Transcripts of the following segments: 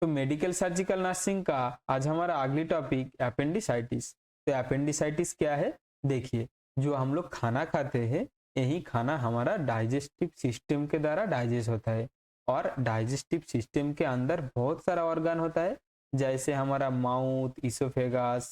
तो medical surgical nursing का आज हमारा अगली टॉपिक एपेंडिसाइटिस। तो एपेंडिसाइटिस क्या है? देखिए, जो हम लोग खाना खाते हैं, यही खाना हमारा डाइजेस्टिव सिस्टम के द्वारा डाइजेस्ट होता है। और डाइजेस्टिव सिस्टम के अंदर बहुत सारा ऑर्गन होता है, जैसे हमारा माउथ, इसोफेगस,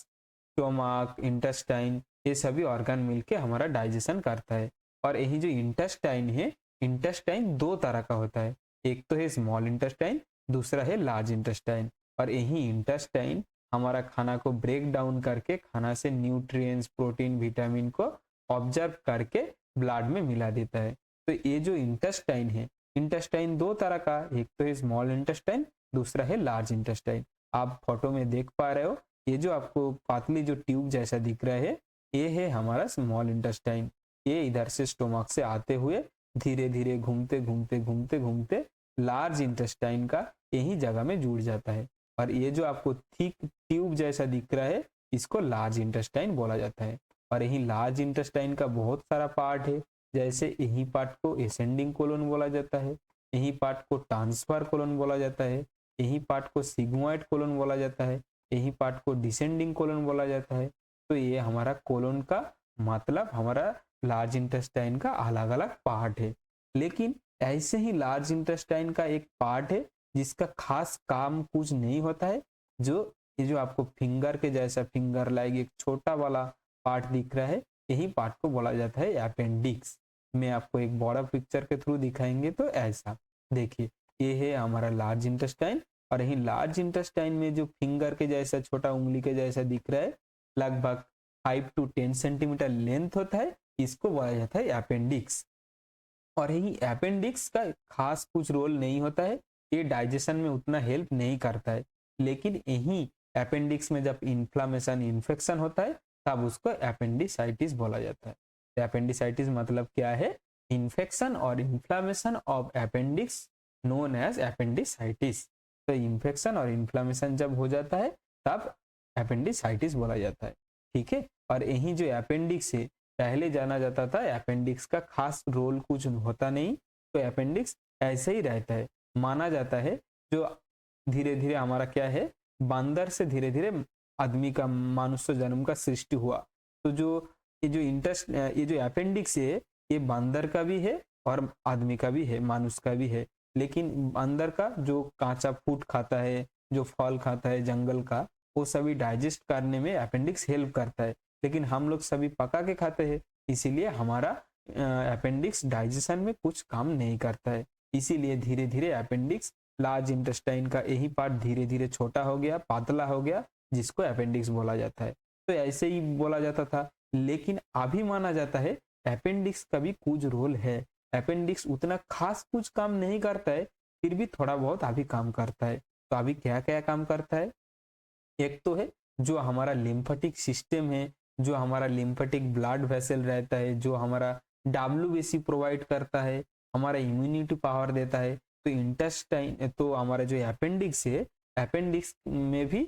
स्टोमक, इंटेस्टाइन, ये सभी ऑर्गन मिलके हमारा डाइजेशन करता है। और यही जो इंटेस्टाइन है, इंटेस्टाइन दो तरह का होता है। एक तो है स्मॉल इंटेस्टाइन, दूसरा है लार्ज इंटेस्टाइन। और यही इंटेस्टाइन हमारा खाना को ब्रेक डाउन करके खाना से न्यूट्रिएंट्स, प्रोटीन, विटामिन को ऑब्जर्व करके ब्लड में मिला देता है। तो ये जो इंटेस्टाइन है, इंटेस्टाइन दो तरह का, एक तो है स्मॉल इंटेस्टाइन, दूसरा है लार्ज इंटेस्टाइन। आप फोटो में देख पा रहे हो, ये जो आपको पतली जो ट्यूब जैसा दिख रहा है, ये है हमारा स्मॉल इंटेस्टाइन। ये इधर से स्टोमक से आते हुए धीरे धीरे घूमते घूमते घूमते घूमते लार्ज इंटेस्टाइन का यही जगह में जुड़ जाता है। और ये जो आपको थिक ट्यूब जैसा दिख रहा है, इसको लार्ज इंटेस्टाइन बोला जाता है। और यही लार्ज इंटेस्टाइन का बहुत सारा पार्ट है, जैसे यही पार्ट को एसेंडिंग कोलन बोला जाता है, यही पार्ट को ट्रांसफर कोलन बोला जाता है, यही पार्ट को सिग्मोइड कोलन बोला जाता है, यही पार्ट को डिसेंडिंग कोलन बोला जाता है। तो ये हमारा कोलन का मतलब हमारा लार्ज इंटेस्टाइन का अलग अलग पार्ट है। लेकिन ऐसे ही लार्ज इंटेस्टाइन का एक पार्ट है जिसका खास काम कुछ नहीं होता है। जो ये जो आपको फिंगर के जैसा, फिंगर लाइक एक छोटा वाला पार्ट दिख रहा है, यही पार्ट को बोला जाता है अपेंडिक्स। मैं आपको एक बड़ा पिक्चर के थ्रू दिखाएंगे। तो ऐसा देखिए, ये है हमारा लार्ज इंटेस्टाइन। और यही लार्ज इंटेस्टाइन में जो फिंगर के जैसा, छोटा उंगली के जैसा दिख रहा है, लगभग 5 to 10 सेंटीमीटर लेंथ होता है, इसको बोला जाता है अपेंडिक्स। और यही अपेंडिक्स का खास कुछ रोल नहीं होता है, ये डाइजेशन में उतना हेल्प नहीं करता है। लेकिन यही अपेंडिक्स में जब इन्फ्लामेशन, इन्फेक्शन होता है, तब उसको अपेंडिसाइटिस बोला जाता है। अपेंडिसाइटिस मतलब क्या है? इन्फेक्शन और inflammation of appendix known as appendicitis. तो इन्फेक्शन और इन्फ्लामेशन जब हो जाता है, तब अपेंडिसाइटिस बोला जाता है। ठीक है। और यही जो अपेंडिक्स है, पहले जाना जाता था अपेंडिक्स का खास रोल कुछ होता नहीं, तो अपेंडिक्स ऐसे ही रहता है। माना जाता है जो धीरे धीरे हमारा क्या है, बंदर से धीरे धीरे आदमी का, मनुष्य जन्म का सृष्टि हुआ। तो जो ये जो अपेंडिक्स है, ये बंदर का भी है और आदमी का भी है, मनुष्य का भी है। लेकिन बंदर का जो कांचा फूड खाता है, जो फल खाता है जंगल का, वो सभी डाइजेस्ट करने में अपेंडिक्स हेल्प करता है। लेकिन हम लोग सभी पका के खाते हैं, इसीलिए हमारा अपेंडिक्स डाइजेशन में कुछ काम नहीं करता है। इसीलिए धीरे धीरे अपेंडिक्स, लार्ज इंटेस्टाइन का यही पार्ट धीरे धीरे छोटा हो गया, पतला हो गया, जिसको अपेंडिक्स बोला जाता है। तो ऐसे ही बोला जाता था। लेकिन अभी माना जाता है अपेंडिक्स का भी कुछ रोल है। अपेंडिक्स उतना खास कुछ काम नहीं करता है, फिर भी थोड़ा बहुत अभी काम करता है। तो अभी क्या क्या काम करता है? एक तो है जो हमारा लिम्फेटिक सिस्टम है, जो हमारा लिम्फेटिक ब्लड वेसल रहता है, जो हमारा डब्ल्यूबीसी प्रोवाइड करता है, हमारा इम्यूनिटी पावर देता है। तो इंटेस्टाइन, तो हमारा जो अपेंडिक्स है, अपेंडिक्स में भी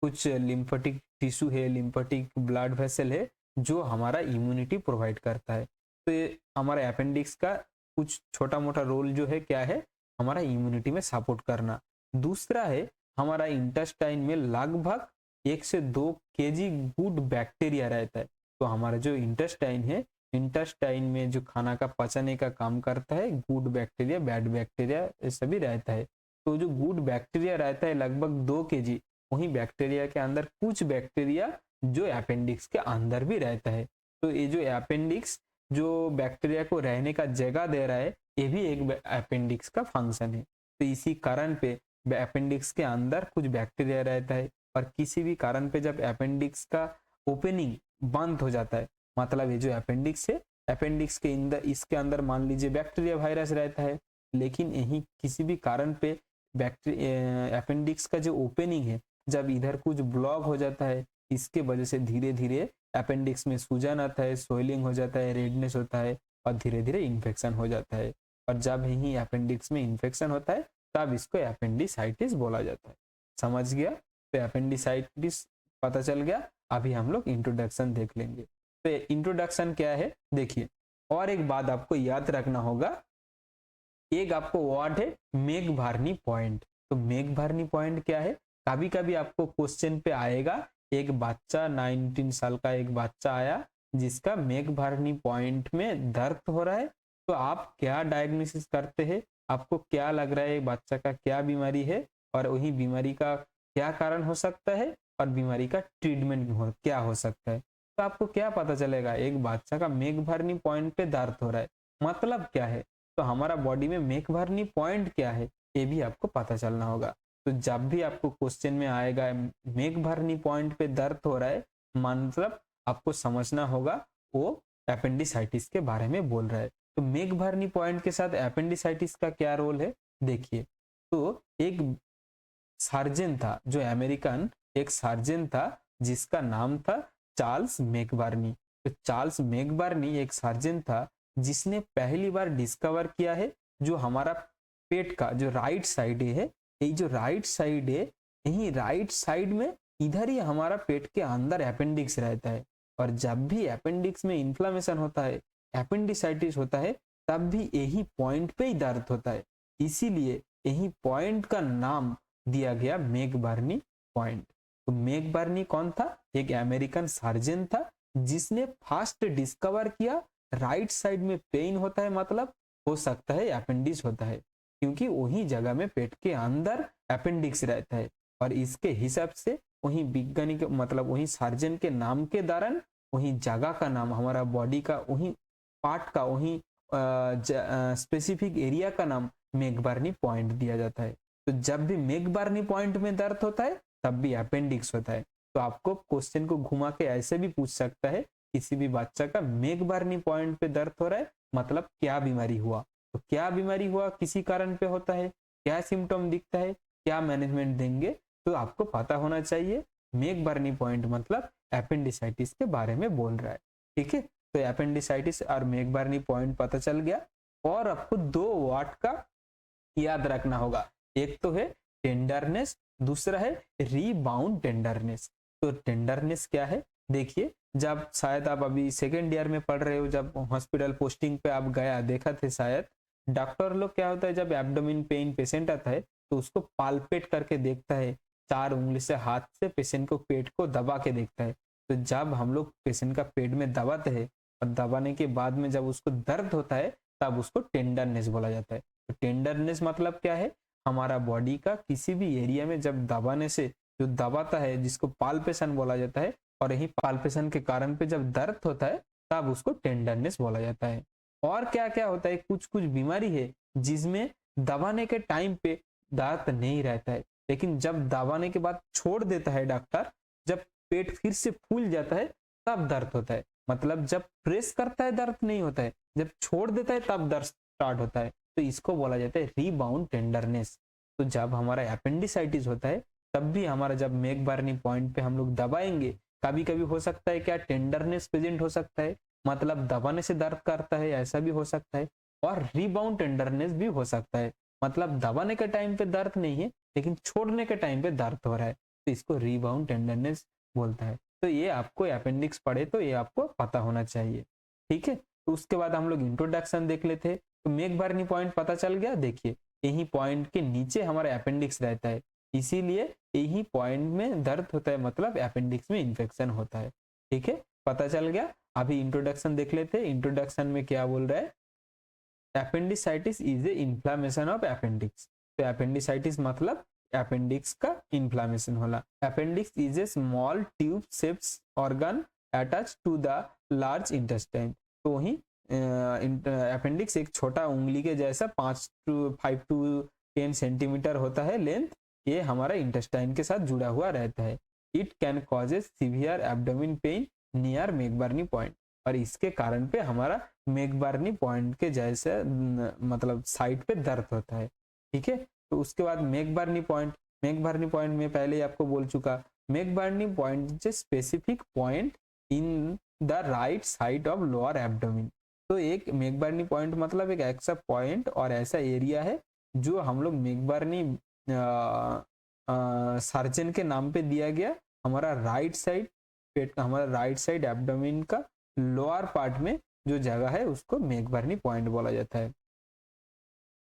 कुछ लिम्फेटिक टिश्यू है, लिम्फेटिक ब्लड वेसल है, जो हमारा इम्यूनिटी प्रोवाइड करता है। तो ये हमारे अपेंडिक्स का कुछ छोटा मोटा रोल जो है, क्या है, हमारा इम्यूनिटी में सपोर्ट करना। दूसरा है हमारा इंटेस्टाइन में लगभग 1 से 2 केजी गुड बैक्टीरिया रहता है। तो हमारा जो इंटेस्टाइन है, इंटेस्टाइन में जो खाना का पचने का काम करता है, गुड बैक्टीरिया, बैड बैक्टीरिया, ये सभी रहता है। तो जो गुड बैक्टीरिया रहता है लगभग 2 केजी, वही बैक्टीरिया के अंदर कुछ बैक्टीरिया जो अपेंडिक्स के अंदर भी रहता है। तो ये जो अपेंडिक्स जो बैक्टीरिया को रहने का जगह दे रहा है, ये भी एक अपेंडिक्स का फंक्शन है। तो इसी कारण पे अपेंडिक्स के अंदर कुछ बैक्टीरिया रहता है। और किसी भी कारण पे जब अपेंडिक्स का ओपनिंग बंद हो जाता है, मतलब ये जो अपेंडिक्स है, अपेंडिक्स के अंदर, इसके अंदर मान लीजिए बैक्टीरिया, वायरस रहता है, लेकिन यही किसी भी कारण पे अपेंडिक्स का जो ओपनिंग है, जब इधर कुछ ब्लॉक हो जाता है, इसके वजह से धीरे धीरे अपेंडिक्स में सूजन आता है, स्वेलिंग हो जाता है, रेडनेस होता है, और धीरे धीरे इन्फेक्शन हो जाता है। और जब यही अपेंडिक्स में इन्फेक्शन होता है, तब इसको अपेंडिसाइटिस बोला जाता है। समझ गया? तो अपेंडिसाइटिस पता चल गया। अभी हम लोग इंट्रोडक्शन देख लेंगे। तो इंट्रोडक्शन क्या है, देखिए। और एक बात आपको याद रखना होगा, एक आपको वर्ड है मेघ भारनी पॉइंट। तो मेघबर्नी पॉइंट क्या है? कभी कभी आपको क्वेश्चन पे आएगा, एक बच्चा 19 साल का एक बच्चा आया जिसका मेघबर्नी पॉइंट में दर्द हो रहा है, तो आप क्या डायग्नोसिस करते हैं? आपको क्या लग रहा है बच्चा का क्या बीमारी है और वही बीमारी का क्या कारण हो सकता है और बीमारी का ट्रीटमेंट क्या हो सकता है? तो आपको क्या पता चलेगा? एक बच्चा का मेघबर्नी पॉइंट पे दर्द हो रहा है, मतलब क्या है? तो हमारा बॉडी में मेघबर्नी पॉइंट क्या है, ये भी आपको पता चलना होगा। तो जब भी आपको क्वेश्चन में आएगा मेघबर्नी पॉइंट पे दर्द हो रहा है, मतलब आपको समझना होगा वो एपेंडिसाइटिस के बारे में बोल रहा है। तो मेघबर्नी पॉइंट के साथ एपेंडिसाइटिस का क्या रोल है, देखिए। तो एक सर्जन था, जो अमेरिकन एक सर्जन था जिसका नाम था चार्ल्स मेघबर्नी। तो चार्ल्स मेघबर्नी एक सर्जन था जिसने पहली बार डिस्कवर किया है जो हमारा पेट का जो राइट साइड है, ये जो राइट साइड है, यही राइट साइड में इधर ही हमारा पेट के अंदर अपेंडिक्स रहता है। और जब भी अपेंडिक्स में इन्फ्लामेशन होता है, एपेंडिसाइटिस होता है, तब भी यही पॉइंट पे ही दर्द होता है। इसीलिए यही पॉइंट का नाम दिया गया मेघबर्नी पॉइंट। तो मेघबर्नी कौन था? एक अमेरिकन सर्जन था जिसने फर्स्ट डिस्कवर किया राइट साइड में पेन होता है, मतलब हो सकता है अपेंडिक्स होता है, क्योंकि वही जगह में पेट के अंदर अपेंडिक्स रहता है। और इसके हिसाब से वही वैज्ञानिक मतलब वही सर्जन के नाम के दौरान वही जगह का नाम, हमारा बॉडी का वही पार्ट का वही स्पेसिफिक एरिया का नाम मेघबर्नी पॉइंट दिया जाता है। तो जब भी मेघबर्नी पॉइंट में दर्द होता है तब भी अपेंडिक्स होता है। तो आपको क्वेश्चन को घुमा के ऐसे भी पूछ सकता है, किसी भी बच्चा का मेघबर्नी पॉइंट पे दर्द हो रहा है, मतलब क्या बीमारी हुआ? तो क्या बीमारी हुआ, किसी कारण पे होता है, क्या सिम्टम दिखता है, क्या मैनेजमेंट देंगे, तो आपको पता होना चाहिए। मेघबर्नी पॉइंट मतलब एपेंडिसाइटिस के बारे में बोल रहा है, ठीक है। तो एपेंडिसाइटिस और मेघबर्नी पॉइंट पता चल गया। और आपको दो वर्ड का याद रखना होगा, एक तो है टेंडरनेस, दूसरा है रीबाउंड टेंडरनेस। तो टेंडरनेस क्या है, देखिए, जब शायद आप अभी सेकेंड ईयर में पढ़ रहे हो, जब हॉस्पिटल पोस्टिंग पे आप गया देखा थे शायद, डॉक्टर लोग क्या होता है, जब एब्डोमिन पेन पेशेंट आता है तो उसको पालपेट करके देखता है, 4 उंगली से हाथ से पेशेंट को पेट को दबा के देखता है। तो जब हम लोग पेशेंट का पेट में दबाते हैं और दबाने के बाद में जब उसको दर्द होता है, तब उसको टेंडरनेस बोला जाता है। तो टेंडरनेस मतलब क्या है, हमारा बॉडी का किसी भी एरिया में जब दबाने से जो दबाता है, जिसको पाल्पेशन बोला जाता है, और यही पाल्पेशन के कारण पे जब दर्द होता है तब उसको टेंडरनेस बोला जाता है। और क्या क्या होता है, कुछ कुछ बीमारी है जिसमें दबाने के टाइम पे दर्द नहीं रहता है, लेकिन जब दबाने के बाद छोड़ देता है डॉक्टर, जब पेट फिर से फूल जाता है तब दर्द होता है। मतलब जब प्रेस करता है दर्द नहीं होता है, जब छोड़ देता है तब दर्द स्टार्ट होता है। तो इसको बोला जाता है रीबाउंड टेंडरनेस। तो जब हमारा एपेंडिसाइटिस होता है तब भी हमारा जब मेघबर्नी पॉइंट पे हम लोग दबाएंगे, कभी कभी हो सकता है क्या टेंडरनेस प्रेजेंट हो सकता है, मतलब दबाने से दर्द करता है, ऐसा भी हो सकता है। और रीबाउंड टेंडरनेस भी हो सकता है, मतलब दबाने के टाइम पे दर्द नहीं है लेकिन छोड़ने के टाइम पे दर्द हो रहा है, तो इसको रीबाउंड टेंडरनेस बोलता है। तो ये आपको अपेंडिक्स पढ़े तो ये आपको पता होना चाहिए, ठीक है। तो उसके बाद हम लोग इंट्रोडक्शन देख लेते हैं। तो मेघबर्नी पॉइंट पता चल गया, देखिए यही पॉइंट के नीचे हमारा अपेंडिक्स रहता है, इसीलिए यही पॉइंट में दर्द होता है, मतलब अपेंडिक्स में इन्फेक्शन होता है, ठीक है, पता चल गया। अभी इंट्रोडक्शन देख लेते हैं। इंट्रोडक्शन में क्या बोल रहा है, appendicitis is a inflammation of appendix. तो अपेंडिसाइटिस मतलब अपेंडिक्स का इन्फ्लामेशन होला। Appendix is a small tube shapes organ attach to the large intestine. तो वही अपेंडिक्स एक छोटा उंगली के जैसा 5 to 10 सेंटीमीटर होता है लेंथ, ये हमारा इंटेस्टाइन के साथ जुड़ा हुआ रहता है। It can causes severe abdomen pain near McBurney point. और इसके कारण पे हमारा मेघबर्नी पॉइंट के जैसे मतलब साइड पे दर्द होता है, ठीक है। तो उसके बाद मेघबर्नी पॉइंट में पहले ही आपको बोल चुका, McBurney point is specific point in the right side of lower abdomen. तो एक मेघबर्नी पॉइंट मतलब एक ऐसा पॉइंट और ऐसा एरिया है जो हम लोग मेघबर्नी सर्जन के नाम पे दिया गया, हमारा राइट साइड पेट का, हमारा राइट साइड एब्डोमिन का लोअर पार्ट में जो जगह है उसको मेघबर्नी पॉइंट बोला जाता है।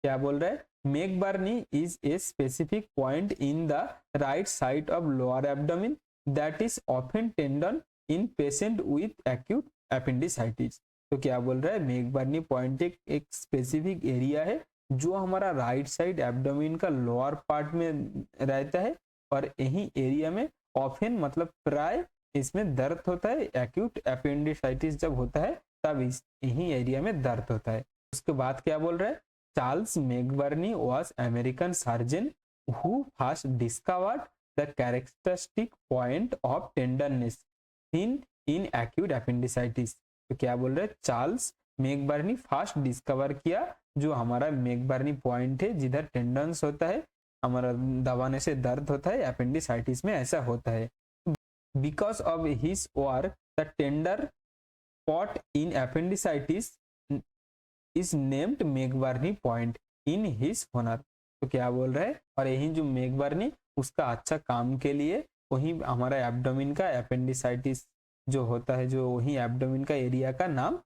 क्या बोल रहा है, Megbarni is a specific point in the right side of lower abdomen that is often tendon in patient with acute appendicitis. तो क्या बोल रहा है, मेगबर्नी पॉइंट एक स्पेसिफिक एरिया है जो हमारा राइट साइड एब्डोमेन का लोअर पार्ट में रहता है और यही एरिया में ऑफन मतलब प्राय इसमें दर्द होता है। एक्यूट एपेंडिसाइटिस जब होता है तब इस यही एरिया में दर्द होता है। उसके बाद क्या बोल रहा है, Charles McBurney was American surgeon who first discovered the characteristic point of tenderness in acute appendicitis. तो क्या बोल रहे हैं, चार्ल्स मेगबर्नी फर्स्ट डिस्कवर किया जो हमारा मेगबर्नी पॉइंट है जिधर टेंडन्स होता है, हमारा दबाने से दर्द होता है, एपेंडिसाइटिस में ऐसा होता है। Because of his work the tender point in appendicitis is named McBurney point in his honour. तो क्या बोल रहे हैं, और यही जो मेगबर्नी उसका अच्छा काम के लिए वही हमारा एब्डोमेन का एपेंडिसाइटिस जो होता है, जो वही एब्डोमेन का एरिया का नाम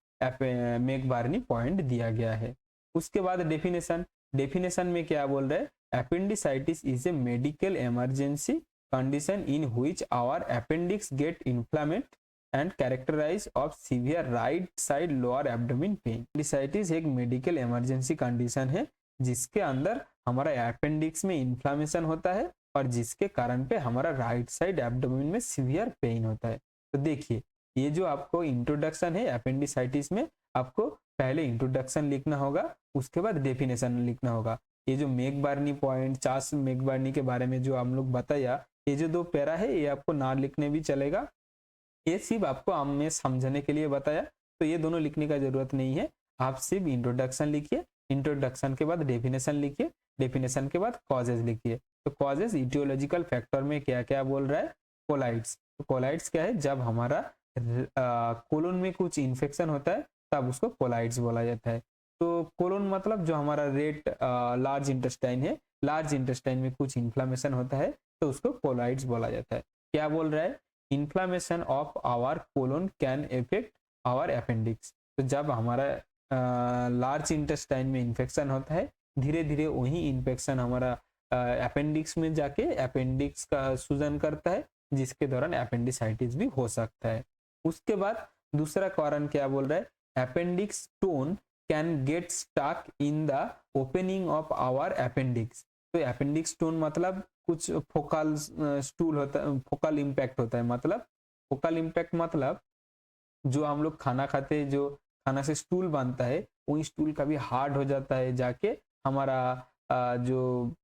मेगबर्नी पॉइंट दिया गया है। उसके बाद डेफिनेशन में क्या बोल रहे हैं, appendicitis is a medical emergency condition in which our appendix get inflamed and characterize of severe right side lower abdomen pain. Appendicitis एक मेडिकल इमरजेंसी कंडीशन है जिसके अंदर हमारा अपेंडिक्स में इन्फ्लामेशन होता है और जिसके कारण पे हमारा राइट साइड एब्डोमेन में सीवियर पेन होता है। तो देखिए, ये जो आपको इंट्रोडक्शन है अपेंडिसाइटिस में, आपको पहले इंट्रोडक्शन लिखना होगा, उसके बाद डेफिनेशन लिखना होगा। ये जो मेगबर्नी पॉइंट, चार्ल्स मेगबर्नी के बारे में जो हम लोग बताया, ये जो 2 पैरा है ये आपको ना लिखने भी चलेगा, ये सिर्फ आपको हमें समझने के लिए बताया, तो ये दोनों लिखने का जरूरत नहीं है। आप सिर्फ इंट्रोडक्शन लिखिए, इंट्रोडक्शन के बाद डेफिनेशन लिखिए, डेफिनेशन के बाद कॉजेज लिखिए। तो कॉजेज इटियोलॉजिकल फैक्टर में क्या क्या बोल रहा है, कोलाइट्स। तो कोलाइट्स क्या है, जब हमारा कोलोन में कुछ इन्फेक्शन होता है तब उसको कोलाइट्स बोला जाता है। तो कोलोन मतलब जो हमारा लार्ज इंटेस्टाइन है, लार्ज इंटेस्टाइन में कुछ इन्फ्लामेशन होता है तो उसको कोलाइट्स बोला जाता है। क्या बोल रहा है, inflammation of our colon can affect our appendix. तो जब हमारा लार्ज इंटेस्टाइन में इन्फेक्शन होता है, धीरे धीरे वही इन्फेक्शन हमारा अपेंडिक्स में जाके अपेंडिक्स का सूजन करता है, जिसके दौरान अपेंडिसाइटिस भी हो सकता है। उसके बाद दूसरा कारण क्या बोल रहा है, appendix stone can get stuck in the opening of our appendix. तो अपेंडिक्स स्टोन मतलब कुछ फोकल स्टूल होता है, फोकल इम्पैक्ट होता है। मतलब फोकल इम्पैक्ट मतलब जो हम लोग खाना खाते हैं, जो खाना से स्टूल बनता है, वही स्टूल कभी हार्ड हो जाता है, जाके हमारा जो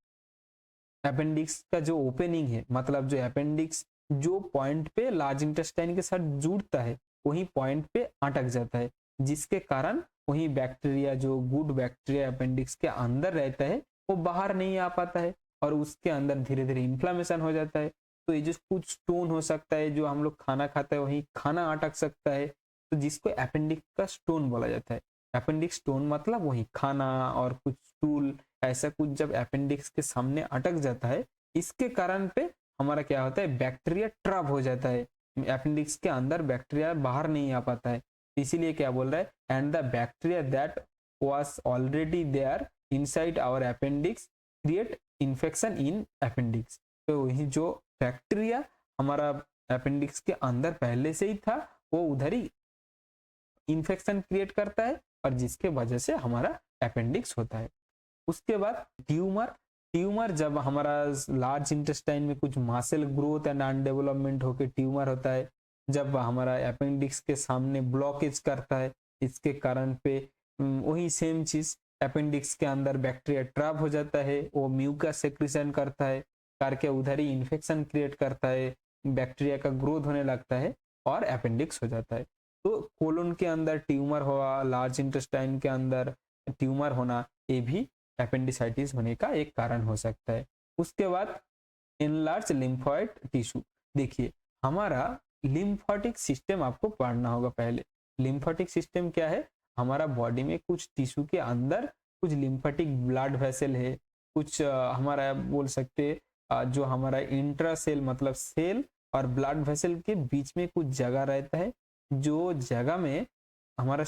अपेंडिक्स का जो ओपनिंग है, मतलब जो अपेंडिक्स जो पॉइंट पे लार्ज इंटेस्टाइन के साथ जुड़ता है वही पॉइंट पे अटक जाता है, जिसके कारण वही बैक्टीरिया, जो गुड बैक्टीरिया अपेंडिक्स के अंदर रहता है, वो बाहर नहीं आ पाता है और उसके अंदर धीरे धीरे इन्फ्लामेशन हो जाता है। तो ये जो कुछ स्टोन हो सकता है, जो हम लोग खाना खाते हैं वही खाना अटक सकता है, तो जिसको अपेंडिक्स का स्टोन बोला जाता है। अपेंडिक्स स्टोन मतलब वही खाना और कुछ स्टूल, ऐसा कुछ जब अपेंडिक्स के सामने अटक जाता है, इसके कारण पे हमारा क्या होता है, बैक्टीरिया ट्रैप हो जाता है, अपेंडिक्स के अंदर बैक्टीरिया बाहर नहीं आ पाता है। इसीलिए क्या बोल रहा है, and the bacteria that was already there inside our appendix create infection in appendix. तो वही जो बैक्टीरिया हमारा अपेंडिक्स के अंदर पहले से ही था, वो उधर ही इन्फेक्शन क्रिएट करता है और जिसके वजह से हमारा अपेंडिक्स होता है। उसके बाद ट्यूमर जब हमारा लार्ज इंटेस्टाइन में कुछ मसल ग्रोथ एंड अनडेवलपमेंट होकर ट्यूमर होता है, जब हमारा अपेंडिक्स के सामने ब्लॉकेज करता है, इसके कारण पे वही सेम चीज अपेंडिक्स के अंदर बैक्टीरिया ट्रैप हो जाता है, वो म्यूकस सेक्रेशन करता है, करके उधर ही इन्फेक्शन क्रिएट करता है, बैक्टीरिया का ग्रोथ होने लगता है और अपेंडिक्स हो जाता है। तो कोलोन के अंदर ट्यूमर हुआ, लार्ज इंटेस्टाइन के अंदर ट्यूमर होना, ये भी अपेंडिसाइटिस होने का एक कारण हो सकता है। उसके बाद एनलार्ज लिम्फोइड टिश्यू। देखिए, हमारा लिम्फोटिक सिस्टम आपको पढ़ना होगा पहले। लिम्फोटिक सिस्टम क्या है, हमारा बॉडी में कुछ टिश्यू के अंदर कुछ लिम्फोटिक ब्लड वेसल है, कुछ हमारा बोल सकते जो हमारा इंट्रासेल मतलब सेल और ब्लड वेसल के बीच में कुछ जगह रहता है, जो जगह में हमारा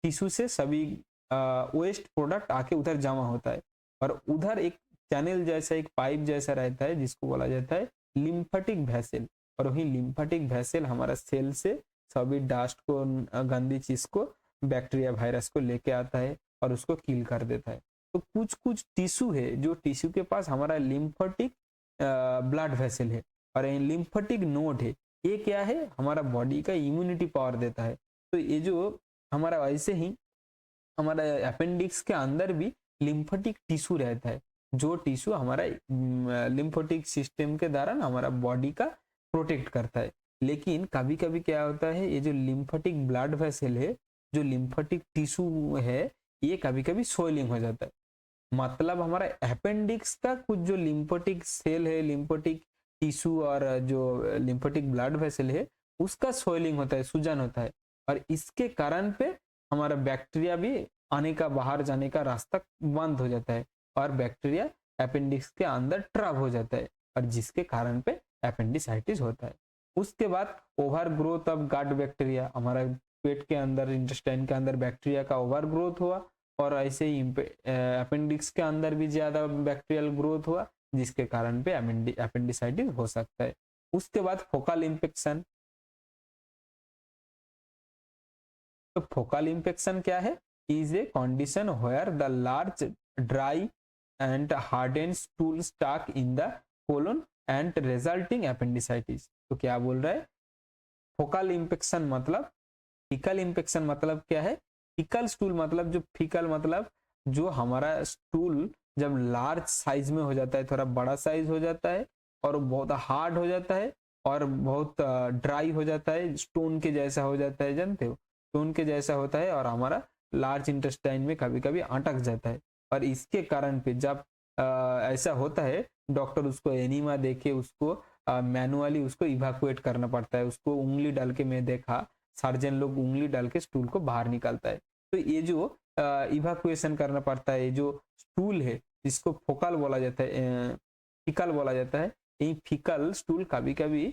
टिश्यू से सभी वेस्ट प्रोडक्ट आके उधर जमा होता है और उधर एक चैनल जैसा, एक पाइप जैसा रहता है जिसको बोला जाता है लिम्फेटिक वेसल। और वही लिम्फेटिक वेसल हमारा सेल से सभी डस्ट को, गंदी चीज को, बैक्टीरिया वायरस को लेके आता है और उसको किल कर देता है। तो कुछ कुछ टिश्यू है जो टिश्यू के पास हमारा लिम्फेटिक ब्लड वेसल है और लिम्फेटिक नोड है। ये क्या है, हमारा बॉडी का इम्यूनिटी पावर देता है। तो ये जो हमारा, ऐसे ही हमारा अपेंडिक्स के अंदर भी लिम्फेटिक टिश्यू रहता है, जो टिश्यू हमारा लिम्फेटिक सिस्टम के द्वारा हमारा बॉडी का प्रोटेक्ट करता है। लेकिन कभी कभी क्या होता है, ये जो लिम्फेटिक ब्लड वेसल है, जो लिम्फेटिक टिश्यू है, ये कभी कभी सोइलिंग हो जाता है। मतलब हमारा अपेंडिक्स का कुछ जो लिम्फेटिक सेल है, लिम्फेटिक टिश्यू और जो लिम्फेटिक ब्लड वेसल है, उसका सोइलिंग होता है, सूजन होता है। और इसके कारण पे हमारा बैक्टीरिया भी आने का, बाहर जाने का रास्ता बंद हो जाता है और बैक्टीरिया अपेंडिक्स के अंदर ट्रैप हो जाता है और जिसके कारण पे अपेंडिसाइटिस होता है। उसके बाद overgrowth of gut bacteria, हमारा पेट के अंदर, इंटेस्टाइन के अंदर बैक्टीरिया का ओवर ग्रोथ हुआ और ऐसे ही अपेंडिक्स के अंदर भी ज्यादा बैक्टीरियल ग्रोथ हुआ, जिसके कारण पे अपेंडिसाइटिस हो सकता है। उसके बाद फोकल इंफेक्शन। तो फोकल इंफेक्शन क्या है, is a condition where the large dry and harden stool stuck in the colon and resulting appendicitis. तो क्या बोल रहा है, फोकल इंफेक्शन मतलब, फीकल इंफेक्शन मतलब क्या है, फीकल स्टूल मतलब, जो फीकल मतलब जो हमारा स्टूल जब लार्ज साइज में हो जाता है, थोड़ा बड़ा साइज हो जाता है और बहुत हार्ड हो जाता है और बहुत ड्राई हो जाता है, स्टोन के जैसा हो जाता है, जानते हो, स्टोन के जैसा होता है और हमारा लार्ज इंटेस्टाइन में कभी कभी अटक जाता है। और इसके कारण पे जब ऐसा होता है, डॉक्टर उसको एनीमा देके उसको मैनुअली उसको इवाकुएट करना पड़ता है। उसको उंगली डाल के, मैं देखा सर्जन लोग उंगली डाल के स्टूल को बाहर निकालता है। तो ये जो इवाकुएशन करना पड़ता है, जो स्टूल है जिसको फोकल बोला जाता है, फिकल बोला जाता है, ये फिकल स्टूल कभी कभी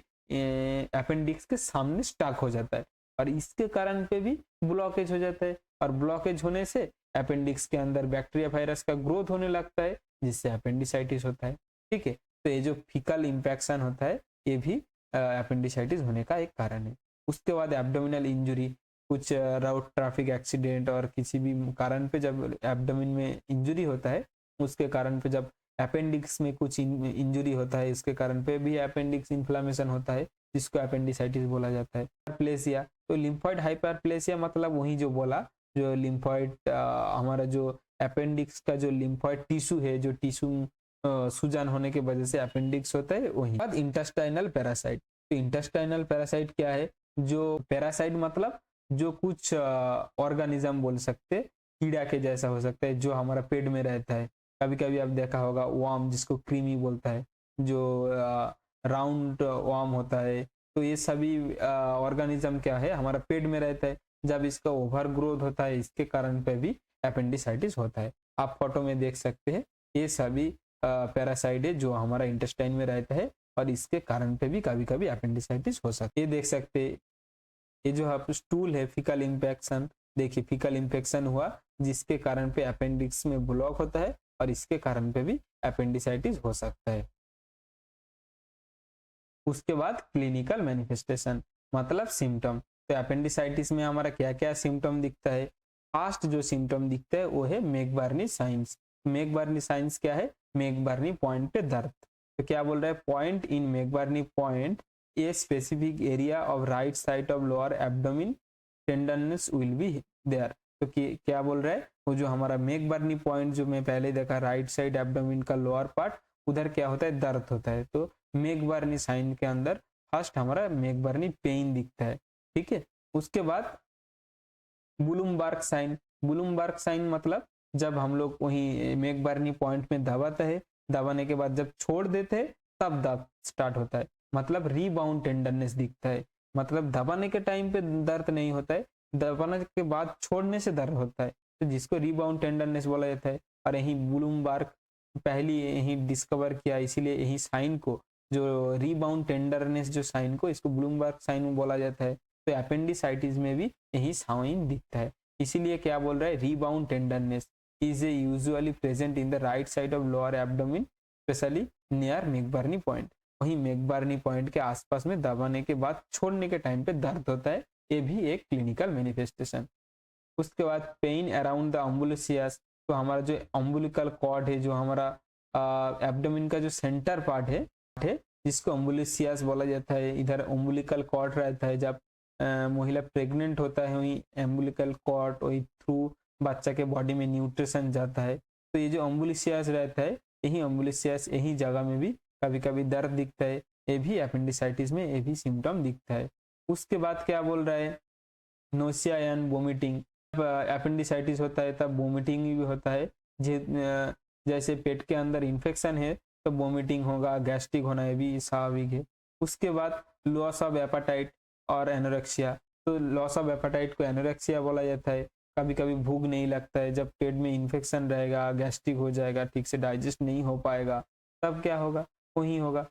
अपेंडिक्स के सामने स्टक हो जाता है और इसके कारण पे भी ब्लॉकेज हो जाता है और ब्लॉकेज होने से अपेंडिक्स के अंदर बैक्टीरिया वायरस का ग्रोथ होने लगता है, जिससे अपेंडिसाइटिस होता है। ठीक है, तो ये जो फिकल इंफेक्शन होता है, ये भी अपेंडिसाइटिस होने का एक कारण है। उसके बाद एब्डोमिनल इंजुरी, कुछ रोड ट्रैफिक एक्सीडेंट और किसी भी कारण पे जब एब्डोमिन में इंजुरी होता है, उसके कारण पे जब अपेंडिक्स में कुछ इंजुरी होता है, इसके कारण पे भी अपेंडिक्स इन्फ्लामेशन होता है, जिसको अपेंडिसाइटिस बोला जाता है। हाइपरप्लेसिया, तो लिम्फॉइड हाइपरप्लेसिया मतलब वही जो बोला, जो लिम्फॉइड हमारा जो अपेंडिक्स का जो लिम्फॉइड टिश्यू है, जो टिश्यू सूजन होने के वजह से अपेंडिक्स होता है, वही। बाद इंटेस्टाइनल पैरासाइट। तो इंटेस्टाइनल पैरासाइट क्या है, जो पैरासाइट मतलब जो कुछ ऑर्गेनिज्म बोल सकते, कीड़ा के जैसा हो सकता है, जो हमारा पेट में रहता है। कभी कभी आप देखा होगा वर्म, जिसको क्रीमी बोलता है, जो राउंड वर्म होता है। तो ये सभी ऑर्गेनिज्म क्या है, हमारा पेट में रहता है। जब इसका ओवर ग्रोथ होता है, इसके कारण पे भी अपेंडिसाइटिस होता है। आप फोटो में देख सकते हैं, ये सभी पैरासाइट है जो हमारा इंटेस्टाइन में रहता है और इसके कारण पे भी कभी कभी अपेंडिसाइटिस हो सकती है। ये देख सकते हैं, ये जो आप स्टूल है, फिकल इंफेक्शन, देखिए फिकल इंफेक्शन हुआ, जिसके कारण पे अपेंडिक्स में ब्लॉक होता है और इसके कारण पे भी अपेंडिसाइटिस हो सकता है। उसके बाद क्लिनिकल मैनिफेस्टेशन मतलब सिम्टम। तो अपेंडिसाइटिस में हमारा क्या क्या सिम्टम दिखता है, फर्स्ट जो सिम्टम दिखता है वो है मेकबर्नी साइंस। मेकबर्नी साइंस क्या है, मेकबर्नी पॉइंट पे दर्द। तो क्या बोल रहा है, point in McBurney point a specific area of right side of lower abdomen tenderness will be there. तो क्या बोल रहा है, वो जो हमारा मेकबर्नी पॉइंट जो मैं पहले देखा, राइट साइड एब्डोमिन का लोअर पार्ट, उधर क्या होता है, दर्द होता है। तो मेकबर्नी साइन के अंदर फर्स्ट हमारा मेकबर्नी पेन दिखता है। ठीक है, उसके बाद बुलुमबर्ग साइन। बुलुमबर्ग साइन मतलब जब हम लोग वही मेकबर्नी पॉइंट में दबाते हैं, दबाने के बाद जब छोड़ देते हैं तब दर्द स्टार्ट होता है, मतलब रीबाउंड टेंडरनेस दिखता है। मतलब दबाने के टाइम पे दर्द नहीं होता है, दबाने के बाद छोड़ने से दर्द होता है, तो जिसको रीबाउंड टेंडरनेस बोला जाता है। और यही बुलुमबर्ग पहली यही डिस्कवर किया, इसीलिए यही साइन को, जो रीबाउंड टेंडरनेस जो साइन को, इसको ब्लूमबर्ग साइन बोला जाता है। तो अपेंडिसाइटिस में भी यही साइन दिखता है, इसीलिए क्या बोल रहा है, rebound tenderness. is a usually present in the right side of lower abdomen, especially near McBurney point. वहीं मैकबर्नी पॉइंट के आसपास में दबाने के बाद छोड़ने के टाइम पे दर्द होता है, ये भी एक क्लिनिकल मैनिफेस्टेशन। उसके बाद पेन अराउंड द अम्बुलिसियस, तो हमारा जो अम्बुलिकल कॉर्ड है, जो हमारा एब्डोमेन का जो सेंटर पार्ट है जिसको अम्बुलिसियस बोला जाता है, इधर अम्बुलिकल कॉर्ड रहता है। जब महिला प्रेग्नेंट होता है वही अम्बुलिकल कॉर्ड वही थ्रू बच्चा के बॉडी में न्यूट्रिशन जाता है, तो ये जो अम्बुलिसियस रहता है, यही अम्बुलिसियस यही जगह में भी कभी कभी दर्द दिखता है, ये भी एपेंडिसाइटिस में ये भी सिम्टम दिखता है। उसके बाद क्या बोल रहा है, नोसिया एंड वोमिटिंग। एपेंडिसाइटिस होता है तब वोमिटिंग भी होता है। जैसे पेट के अंदर इन्फेक्शन है तो वोमिटिंग होगा, गैस्ट्रिक होना है भी स्वाभाविक है। उसके बाद लॉस ऑफ एपेटाइट और एनोरेक्सिया, तो लॉस ऑफ एपेटाइट को एनोरेक्सिया बोला जाता है। कभी कभी भूख नहीं लगता है, जब पेट में इन्फेक्शन रहेगा, गैस्ट्रिक हो जाएगा, ठीक से डाइजेस्ट नहीं हो पाएगा, तब क्या होगा, वही होगा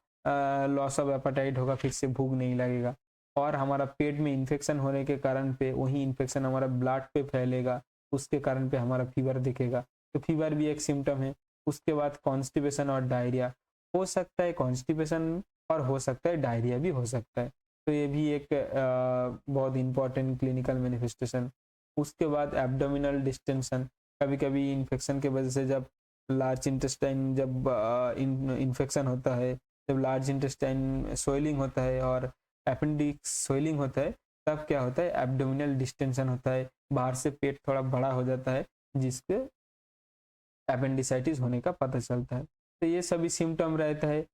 लॉस ऑफ एपेटाइट होगा, फिर से भूख नहीं लगेगा। और हमारा पेट में इन्फेक्शन होने के कारण पे वही इन्फेक्शन हमारा ब्लड पे फैलेगा, उसके कारण पे हमारा फीवर दिखेगा, तो फीवर भी एक सिम्टम है। उसके बाद कॉन्स्टिपेशन और डायरिया, हो सकता है कॉन्स्टिपेशन और हो सकता है डायरिया भी हो सकता है, तो ये भी एक बहुत इंपॉर्टेंट क्लिनिकल मैनिफेस्टेशन। उसके बाद एब्डोमिनल डिस्टेंशन, कभी कभी इन्फेक्शन के वजह से जब लार्ज इंटेस्टाइन जब इन्फेक्शन होता है, जब लार्ज इंटेस्टाइन स्वेलिंग होता है और अपेंडिक्स स्वेलिंग होता है, तब क्या होता है, एब्डोमिनल डिस्टेंशन होता है, बाहर से पेट थोड़ा बड़ा हो जाता है, जिसके एपेंडिसाइटिस होने का पता चलता है। तो ये सभी सिम्टम रहता है।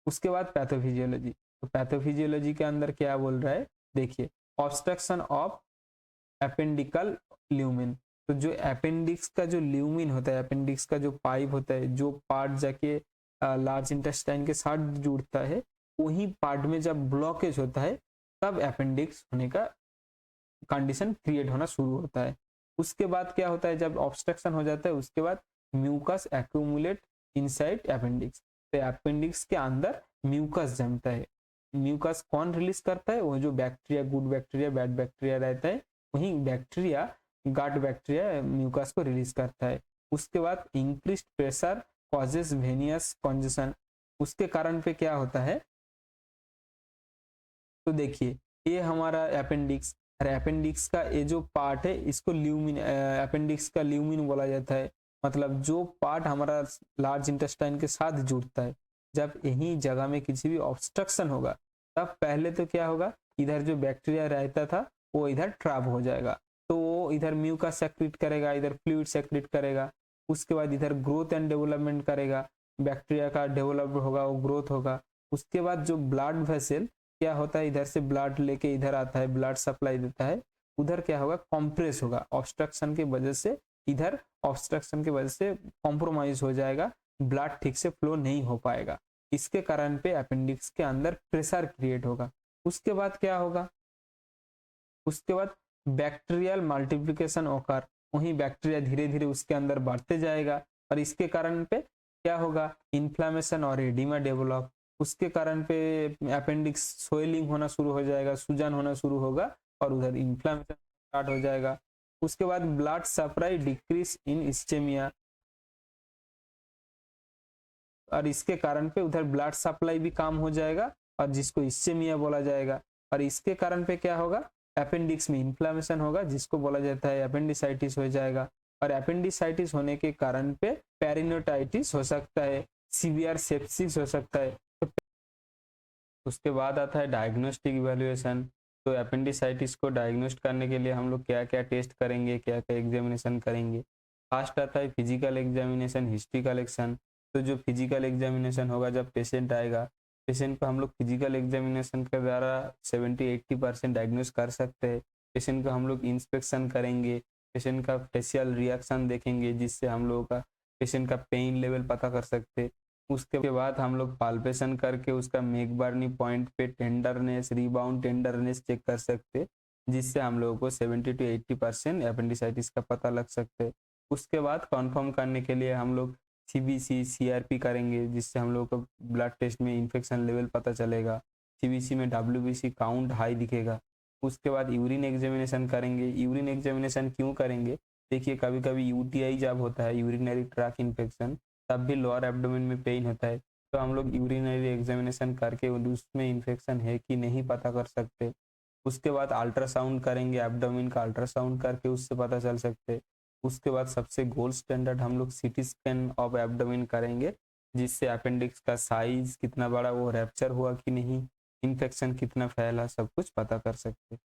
उसके बाद पैथोफिजियोलॉजी, तो पैथोफिजियोलॉजी के अंदर क्या बोल रहा है, देखिए, ऑब्स्ट्रक्शन ऑफ अपेंडिकल ल्यूमेन, तो जो अपेंडिक्स का जो ल्यूमिन होता है, अपेंडिक्स का जो पाइप होता है, जो पार्ट जाके लार्ज इंटेस्टाइन के साथ जुड़ता है, वही पार्ट में जब ब्लॉकेज होता है तब अपेंडिक्स होने का कंडीशन क्रिएट होना शुरू होता है। उसके बाद क्या होता है, जब ऑब्स्ट्रक्शन हो जाता है उसके बाद म्यूकस एक्यूमुलेट इनसाइड अपेंडिक्स, तो अपेंडिक्स के अंदर म्यूकस जमता है। म्यूकस कौन रिलीज करता है, वो जो bacteria, good bacteria bad bacteria रहता है, वही बैक्टीरिया गट बैक्टीरिया म्यूकस को रिलीज करता है। उसके बाद इंक्रीज्ड प्रेशर कॉजेस वेनियस कंजेशन, उसके कारण पे क्या होता है, तो देखिए ये हमारा अपेंडिक्स, और अपेंडिक्स का ये जो पार्ट है इसको ल्यूमिन, अपेंडिक्स का ल्यूमिन बोला जाता है, मतलब जो पार्ट हमारा लार्ज इंटेस्टाइन के साथ जुड़ता है। जब यही जगह में किसी भी ऑब्स्ट्रक्शन होगा तब पहले तो क्या होगा, इधर जो बैक्टीरिया रहता था वो इधर ट्रैप हो जाएगा, तो वो इधर म्यूकस सेक्रेट करेगा, इधर फ्लूइड सेक्रेट करेगा। उसके बाद इधर ग्रोथ एंड डेवलपमेंट करेगा, बैक्टीरिया का डेवलप होगा, वो ग्रोथ होगा। उसके बाद जो ब्लड वेसल क्या होता है, इधर से ब्लड लेके इधर आता है, ब्लड सप्लाई देता है, उधर क्या होगा, कॉम्प्रेस होगा ऑब्स्ट्रक्शन की वजह से, इधर ऑब्स्ट्रक्शन की वजह से कॉम्प्रोमाइज हो जाएगा, ब्लड ठीक से फ्लो नहीं हो पाएगा, इसके कारण पे अपेंडिक्स के अंदर प्रेशर क्रिएट होगा। उसके बाद क्या होगा, उसके बाद बैक्टीरियल मल्टीप्लिकेशन ओकर, वही बैक्टीरिया धीरे धीरे उसके अंदर बढ़ते जाएगा, और इसके कारण पे क्या होगा, इन्फ्लामेशन और एडिमा डेवलप, उसके कारण पे अपेंडिक्स स्वेलिंग होना शुरू हो जाएगा, सूजन होना शुरू होगा, और उधर इन्फ्लामेशन स्टार्ट हो जाएगा। उसके बाद blood supply decrease in ischaemia, और इसके कारण पे उधर ब्लड सप्लाई भी कम हो जाएगा, और जिसको इस्चेमिया बोला जाएगा। और इसके कारण पे क्या होगा, अपेंडिक्स में इन्फ्लामेशन होगा, जिसको बोला जाता है अपेंडिसाइटिस हो जाएगा। और अपेंडिसाइटिस होने के कारण पे पेरिनोटाइटिस हो सकता है, सीवियर सेप्सिस हो सकता है। उसके बाद आता है डायग्नोस्टिक इवैल्यूएशन, तो अपेंडिसाइटिस को डायग्नोस्ट करने के लिए हम लोग क्या क्या टेस्ट करेंगे, क्या क्या एग्जामिनेशन करेंगे। फर्स्ट आता है फिजिकल एग्जामिनेशन, हिस्ट्री कलेक्शन। तो जो फिजिकल एग्जामिनेशन होगा, जब पेशेंट आएगा, पेशेंट को हम लोग फिजिकल एग्जामिनेशन के द्वारा 70-80% डायग्नोस कर सकते हैं। पेशेंट का हम लोग इंस्पेक्शन करेंगे, पेशेंट का फेशियल रिएक्शन देखेंगे, जिससे हम लोगों का पेशेंट का पेन लेवल पता कर सकते। उसके बाद हम लोग पाल्पेशन करके उसका मैकबर्नी पॉइंट पे टेंडरनेस, रिबाउंड टेंडरनेस चेक कर सकते, जिससे हम लोगों को 70-80% अपेंडिसाइटिस का पता लग सकते हैं। उसके बाद कंफर्म करने के लिए हम लोग सीबीसी, सीआरपी करेंगे, जिससे हम लोगों को ब्लड टेस्ट में इन्फेक्शन लेवल पता चलेगा। सीबीसी में डब्ल्यूबीसी काउंट हाई दिखेगा। उसके बाद यूरिन एग्जामिनेशन करेंगे। यूरिन एग्जामिनेशन क्यों करेंगे, देखिए कभी कभी यूटीआई जब होता है, यूरिनरी ट्रैक इन्फेक्शन, तब भी लोअर एब्डोमेन में पेन होता है, तो हम लोग यूरिनरी एग्जामिनेशन करके उसमें इन्फेक्शन है कि नहीं पता कर सकते। उसके बाद अल्ट्रासाउंड करेंगे, एब्डोमेन का अल्ट्रासाउंड करके उससे पता चल सकते। उसके बाद सबसे गोल्ड स्टैंडर्ड हम लोग सीटी स्कैन ऑफ एब्डोमेन करेंगे, जिससे अपेंडिक्स का साइज कितना बड़ा, वो रैप्चर हुआ कि नहीं, इन्फेक्शन कितना फैला, सब कुछ पता कर सकते।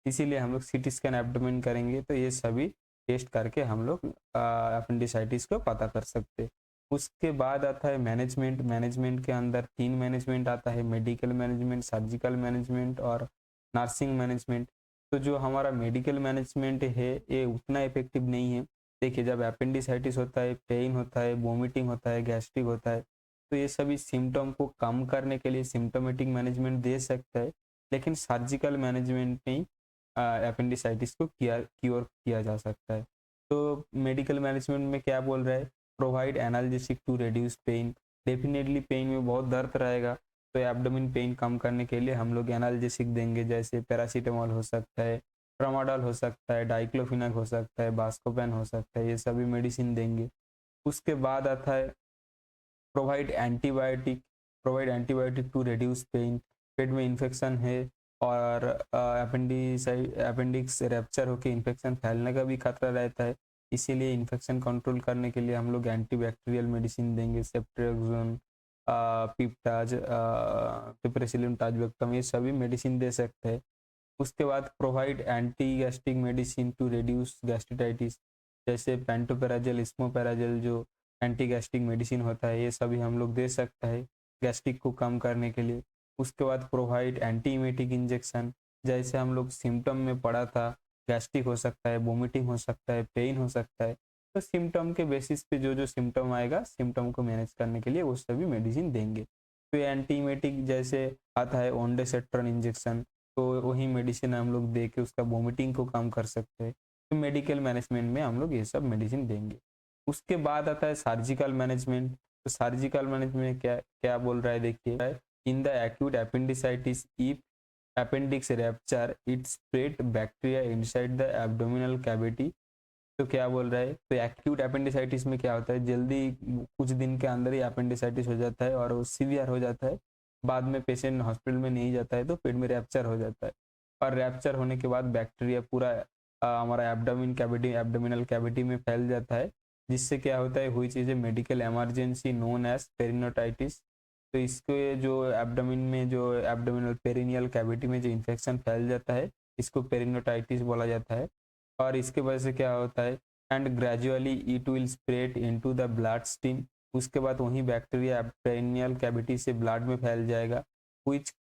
इसीलिए हम लोग सीटी स्कैन एब्डोमेन करेंगे, तो ये सभी टेस्ट करके हम लोग अपेंडिसाइटिस को पता कर सकते। उसके बाद आता है मैनेजमेंट। मैनेजमेंट के अंदर 3 मैनेजमेंट आता है, मेडिकल मैनेजमेंट, सर्जिकल मैनेजमेंट और नर्सिंग मैनेजमेंट। तो जो हमारा मेडिकल मैनेजमेंट है ये उतना इफेक्टिव नहीं है। देखिए जब अपेंडिसाइटिस होता है, पेन होता है, वोमिटिंग होता है, गैस्ट्रिक होता है, तो ये सभी सिम्टम को कम करने के लिए सिम्टोमेटिक मैनेजमेंट दे सकता है, लेकिन सर्जिकल मैनेजमेंट में अपेंडिसाइटिस को क्योर किया जा सकता है। तो मेडिकल मैनेजमेंट में क्या बोल रहा है, provide analgesic to reduce pain. Definitely pain में बहुत दर्द रहेगा, तो एब्डोमेन पेन कम करने के लिए हम लोग एनाल्जेसिक देंगे, जैसे पैरासीटामोल हो सकता है, ट्रामाडोल हो सकता है, डाइक्लोफिनक हो सकता है, बास्कोपेन हो सकता है, ये सभी मेडिसिन देंगे। उसके बाद आता है provide antibiotic. Provide antibiotic to reduce pain. पेट में इन्फेक्शन है और अपेंडिक्स रैप्चर होकर इन्फेक्शन फैलने का भी खतरा रहता है, इसीलिए इन्फेक्शन कंट्रोल करने के लिए हम लोग एंटीबैक्टीरियल मेडिसिन देंगे, सेफ्ट्रियाक्सोन, पिप्टाज, पिपरेसिलिन, टाजवेक्टम, ये सभी मेडिसिन दे सकते हैं। उसके बाद provide anti gastric medicine to reduce gastritis, जैसे पेंटोपेराजल, स्मोपेराजल, जो एंटी गैस्ट्रिक मेडिसिन होता है, ये सभी हम लोग दे सकता है गैस्ट्रिक को कम करने के लिए। उसके बाद प्रोवाइड एंटी इमेटिक इंजेक्शन, जैसे हम लोग सिम्टम में पढ़ा था, गैस्ट्रिक हो सकता है, वोमिटिंग हो सकता है, पेन हो सकता है, तो सिम्टम के बेसिस पे जो जो सिम्टम आएगा, सिम्टम को मैनेज करने के लिए वो सभी मेडिसिन देंगे। तो एंटी इमेटिक जैसे आता है ओंडेसेट्रॉन इंजेक्शन, तो वही मेडिसिन हम लोग दे के उसका वोमिटिंग को कम कर सकते हैं। तो मेडिकल मैनेजमेंट में हम लोग ये सब मेडिसिन देंगे। उसके बाद आता है सर्जिकल मैनेजमेंट। तो सर्जिकल मैनेजमेंट क्या क्या बोल रहा है, देखिए, in the acute appendicitis if appendix rapture it spread bacteria inside the abdominal cavity. तो क्या बोल रहा है, तो एक्यूट अपेंडिसाइटिस में क्या होता है, जल्दी कुछ दिन के अंदर ही अपेंडिसाइटिस हो जाता है और वो सीवियर हो जाता है, बाद में पेशेंट हॉस्पिटल में नहीं जाता है, तो पेट में रैप्चर हो जाता है, और रैप्चर होने के बाद बैक्टीरिया पूरा हमारा एब्डोमिन कैविटी, एब्डोमिनल कैविटी में फैल जाता है, जिससे क्या होता है, हुई चीज़ें मेडिकल इमरजेंसी नोन एज पेरिनोटाइटिस। तो इसके जो एब्डोमिन में, जो एब्डोमिनल पेरिनियल कैविटी में जो इन्फेक्शन फैल जाता है, इसको पेरिनोटाइटिस बोला जाता है। और इसके वजह से क्या होता है, and gradually it will spread into the blood stream. उसके बाद वही बैक्टीरिया पेरिनियल कैविटी से ब्लड में फैल जाएगा, which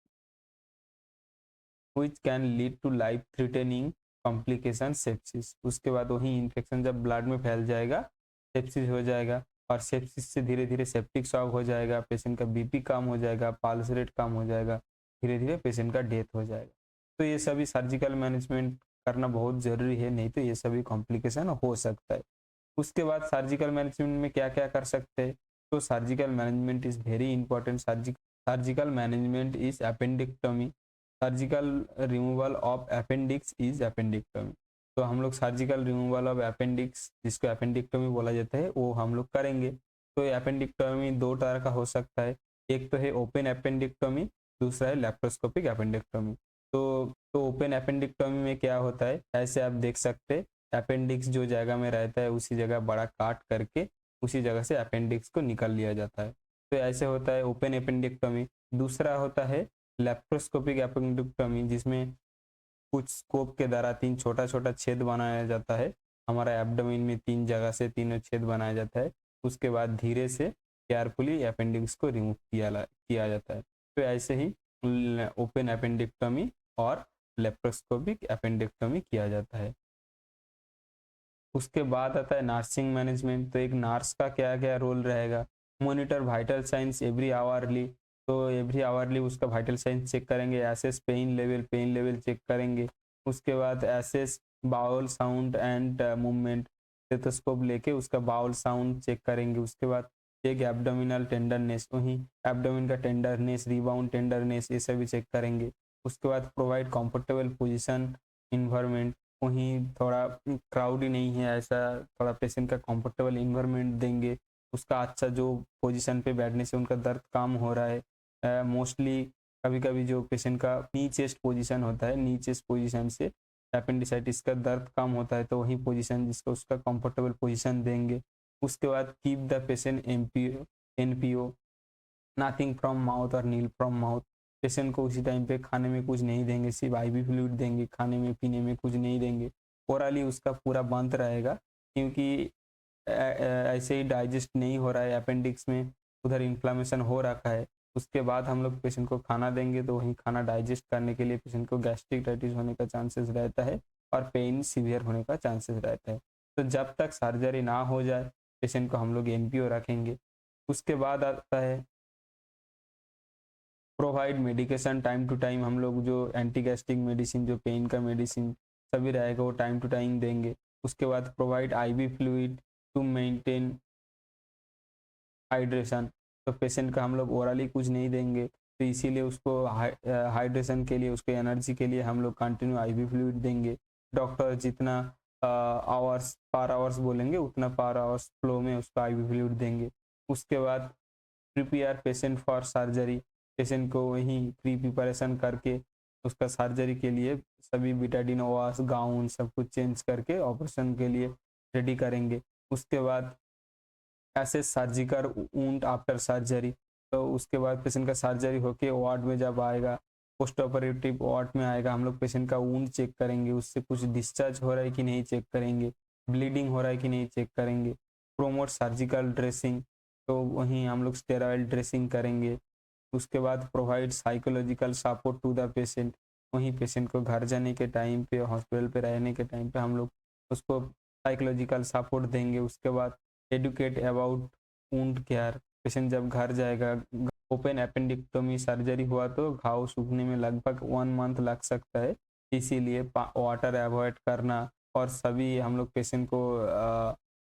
which can lead to life threatening complication sepsis। उसके बाद वही इन्फेक्शन जब ब्लड में फैल जाएगा, सेप्सिस हो जाएगा, और सेप्सिस से धीरे धीरे सेप्टिक शॉक हो जाएगा, पेशेंट का बीपी कम हो जाएगा, पल्स रेट कम हो जाएगा, धीरे धीरे पेशेंट का डेथ हो जाएगा। तो ये सभी सर्जिकल मैनेजमेंट करना बहुत ज़रूरी है, नहीं तो ये सभी कॉम्प्लिकेशन हो सकता है। उसके बाद सर्जिकल मैनेजमेंट में क्या क्या कर सकते हैं, तो surgical management is very important. Surgical management is appendectomy. Surgical removal of appendix is appendectomy. तो हम लोग सर्जिकल रिमूवल ऑफ अपेंडिक्स, जिसको अपेंडिक्टोमी बोला जाता है, वो हम लोग करेंगे। तो ये अपेंडिक्टोमी दो तरह का हो सकता है, एक तो है ओपन अपेंडिक्टोमी, दूसरा है लेप्रोस्कोपिक अपेंडिक्टोमी। तो ओपन अपेंडिक्टोमी में क्या होता है, ऐसे आप देख सकते हैं, अपेंडिक्स जो जगह में रहता है उसी जगह बड़ा काट करके उसी जगह से अपेंडिक्स को निकाल लिया जाता है, तो ऐसे होता है ओपन अपेंडिक्टोमी। दूसरा होता है लेप्रोस्कोपिक अपेंडिक्टोमी, जिसमें कुछ स्कोप के द्वारा 3 छोटा छोटा छेद बनाया जाता है, हमारा एब्डोमेन में 3 जगह से तीनों छेद बनाया जाता है, उसके बाद धीरे से केयरफुली अपेंडिक्स को रिमूव किया जाता है। तो ऐसे ही ओपन अपेंडिक्टोमी और लेप्रोस्कोपिक अपेंडिक्टोमी किया जाता है। उसके बाद आता है नर्सिंग मैनेजमेंट। तो एक नर्स का क्या क्या रोल रहेगा, monitor vital signs every hourly. तो एवरी आवरली उसका वाइटल साइंस चेक करेंगे, एसेस पेन लेवल चेक करेंगे। उसके बाद assess bowel sound and movement, stethoscope लेके उसका बाउल साउंड चेक करेंगे। उसके बाद एक एब्डोमिनल टेंडरनेस, वहीं एब्डोमिन का टेंडरनेस, रिबाउंड टेंडरनेस, ये सभी चेक करेंगे। उसके बाद प्रोवाइड कंफर्टेबल पोजीशन इन्वायरमेंट, वहीं थोड़ा क्राउडी नहीं है, ऐसा थोड़ा पेशेंट का कंफर्टेबल इन्वायरमेंट देंगे, उसका अच्छा जो पोजीशन पे बैठने से उनका दर्द कम हो रहा है। मोस्टली कभी कभी जो पेशेंट का नी चेस्ट पोजीशन होता है, नी चेस्ट पोजीशन से एपेंडिसाइटिस का दर्द कम होता है, तो वही पोजीशन जिसका उसका कंफर्टेबल पोजीशन देंगे। उसके बाद keep the patient MPO NPO, nothing from mouth और नील फ्रॉम माउथ। पेशेंट को उसी टाइम पे खाने में कुछ नहीं देंगे, सिर्फ आईवी फ्लूइड देंगे, खाने में पीने में कुछ नहीं देंगे। ओरली उसका पूरा बंद रहेगा, क्योंकि ऐसे ही डाइजेस्ट नहीं हो रहा है अपेंडिक्स में, उधर इन्फ्लामेशन हो रखा है। उसके बाद हम लोग पेशेंट को खाना देंगे, तो वहीं खाना डाइजेस्ट करने के लिए पेशेंट को गैस्ट्रिक होने का चांसेस रहता है और पेन सीवियर होने का चांसेस रहता है। तो जब तक सर्जरी ना हो जाए पेशेंट को हम लोग एनपीओ रखेंगे। उसके बाद आता है provide medication time to time. हम लोग जो एंटी गैस्ट्रिक मेडिसिन, जो पेन का मेडिसिन सभी रहेगा वो टाइम टू टाइम देंगे। उसके बाद provide IV fluid to maintain hydration. तो पेशेंट का हम लोग ओरली कुछ नहीं देंगे, तो इसीलिए उसको हाइड्रेशन के लिए, उसके एनर्जी के लिए हम लोग कंटिन्यू आईवी फ्लूइड देंगे। डॉक्टर जितना आवर्स पर आवर्स बोलेंगे उतना पर आवर्स फ्लो में उसको आईवी फ्लूइड देंगे। उसके बाद prepare patient for surgery. Patient को वहीं प्री प्रिपरेशन करके उसका सर्जरी के लिए सभी बिटाडिन ओवास गाउन सब कुछ चेंज करके ऑपरेशन के लिए रेडी करेंगे। उसके बाद ऐसे सर्जिकल वुंड आफ्टर सर्जरी। तो उसके बाद पेशेंट का सर्जरी होके वार्ड में जब आएगा, पोस्ट ऑपरेटिव वार्ड में आएगा, हम लोग पेशेंट का वुंड चेक करेंगे, उससे कुछ डिस्चार्ज हो रहा है कि नहीं चेक करेंगे, ब्लीडिंग हो रहा है कि नहीं चेक करेंगे। प्रोमोट सर्जिकल ड्रेसिंग, तो वहीं हम लोग स्टेरॉइड ड्रेसिंग करेंगे। उसके बाद provide psychological support to the patient. वहीं पेशेंट को घर जाने के टाइम पे, हॉस्पिटल पे रहने के टाइम पे हम लोग उसको साइकोलॉजिकल सपोर्ट देंगे। उसके बाद educate about wound care. Patient जब घर जाएगा, ओपन अपेंडिक्टोमी सर्जरी हुआ तो घाव सूखने में लगभग 1 मंथ लग सकता है, इसीलिए वाटर अवॉइड करना। और सभी हम लोग पेशेंट को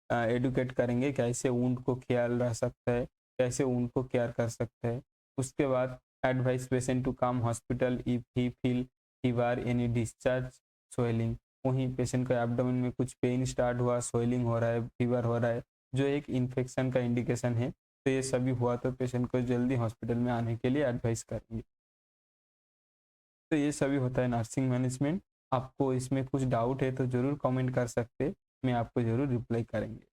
एडुकेट करेंगे कैसे वुंड को ख्याल रह सकता है, कैसे वुंड को केयर कर सकते हैं। उसके बाद advise patient to come hospital if he feel fever any discharge swelling. वहीं पेशेंट का एब्डोमेन में कुछ पेन स्टार्ट हुआ, स्वेलिंग हो रहा है, फीवर हो रहा है, जो एक इन्फेक्शन का इंडिकेशन है, तो ये सभी हुआ तो पेशेंट को जल्दी हॉस्पिटल में आने के लिए एडवाइस करेंगे। तो ये सभी होता है नर्सिंग मैनेजमेंट। आपको इसमें कुछ डाउट है तो ज़रूर कमेंट कर सकते, मैं आपको ज़रूर रिप्लाई करेंगे।